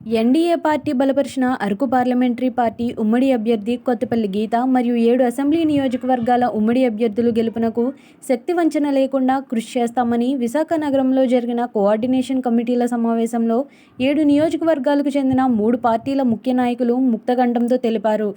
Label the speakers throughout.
Speaker 1: NDA party బలపరిచిన Araku parliamentary party ఉమ్మడి అభ్యర్థి కొత్తపల్లి గీత మరియు 7 అసెంబ్లీ నియోజకవర్గాల ఉమ్మడి అభ్యర్థులు గెలుపునకు శక్తి వంచన లేకుండా కృషి చేస్తామని విశాఖ నగరంలో జరిగిన కోఆర్డినేషన్ కమిటీల సమావేశంలో 7 నియోజకవర్గాలకు చెందిన 3 పార్టీల ముఖ్య నాయకులు ముక్తకంఠంతో తెలిపారు.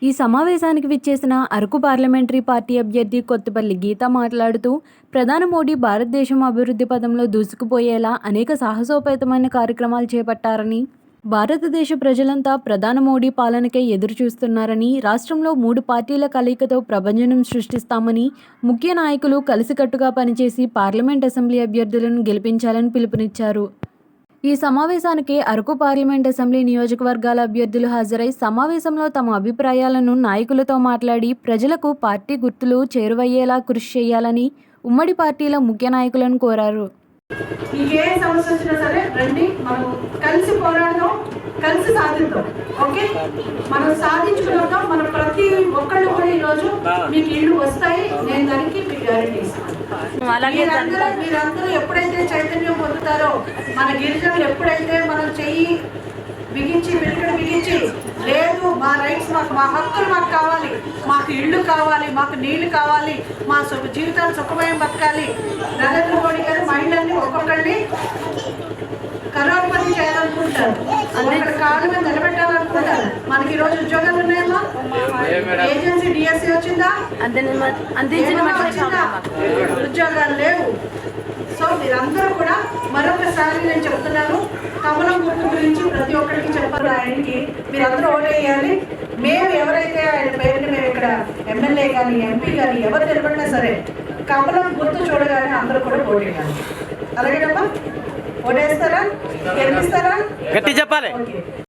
Speaker 1: ఈ సమావేశానికి విచ్చేసిన అరకు పార్లమెంటరీ పార్టీ అభ్యర్థి కొత్తపల్లి గీత మాట్లాడుతూ, ప్రధాని మోడీ భారతదేశం అభివృద్ధి పథంలో దూసుకుపోయేలా అనేక సాహసోపేతమైన కార్యక్రమాలు చేపట్టారని, భారతదేశ ప్రజలంతా ప్రధాని మోడీ పాలనకై ఎదురు చూస్తున్నారని, రాష్ట్రంలో 3 పార్టీల కలయికతో ప్రభంజనం సృష్టిస్తామని, ముఖ్య నాయకులు కలిసికట్టుగా పనిచేసి పార్లమెంట్ అసెంబ్లీ అభ్యర్థులను గెలిపించాలని పిలుపునిచ్చారు. ఈ సమావేశానికి అరకు పార్లమెంట్ అసెంబ్లీ నియోజకవర్గాల అభ్యర్థులు హాజరై సమావేశంలో తమ అభిప్రాయాలను నాయకులతో మాట్లాడి ప్రజలకు పార్టీ గుర్తులు చేరువయ్యేలా కృషి చేయాలని ఉమ్మడి పార్టీల ముఖ్య నాయకులను కోరారు.
Speaker 2: ఏ సమస్య వచ్చినా సరే రండి, మనం కలిసి పోరాడదాం, కలిసి సాధిద్దాం. ఓకే, మనం సాధించుకుందాం. మనం ప్రతి ఒక్కళ్ళు కూడా ఈరోజు మీకు ఇళ్ళు వస్తాయి, నేను దానికి మీకు గ్యారెంటీ ఇస్తాను. మీరందరూ ఎప్పుడైతే చైతన్యం పొందుతారో, మన గిరిజనులు ఎప్పుడైతే మనం చెయ్యి బిగించి పిలికడు బిగించి లేదు మా రైట్స్ మాకు, మా హక్కులు మాకు కావాలి, మాకు ఇళ్ళు కావాలి, మాకు నీళ్లు కావాలి, మా జీవితాలు సుఖమయం బతకాలి, నరేంద్ర మోడీ గారు మహిళల్ని ఒక్కొక్కరిని కరోడ్పతి చేయాలనుకుంటారు, అక్కడ కాళ్ళ మీద నిలబెట్టాలనుకుంటారు. మనకి ఈరోజు ఉద్యోగాలు ఉన్నాయమ్మా? ఏజెన్సీ డిఎస్సీ వచ్చిందా? ఉద్యోగాలు లేవు. సో మీరందరూ కూడా మరొకసారి నేను చెప్తున్నాను, కమలం గుర్తు గురించి ప్రతి ఒక్కరికి చెప్పాలి. ఆయనకి మీరందరూ ఓటేయాలి. మేము ఎవరైతే ఆయన పేరుని మేము ఇక్కడ ఎమ్మెల్యే కానీ ఎంపీ కానీ ఎవరు నిలబడినా సరే కమలం గుర్తు చూడగానే అందరూ కూడా ఓటేయాలి. అలాగేనమ్మా? ఓటేస్తారా? గెలిపిస్తారా?
Speaker 3: గట్టి చెప్పాలి.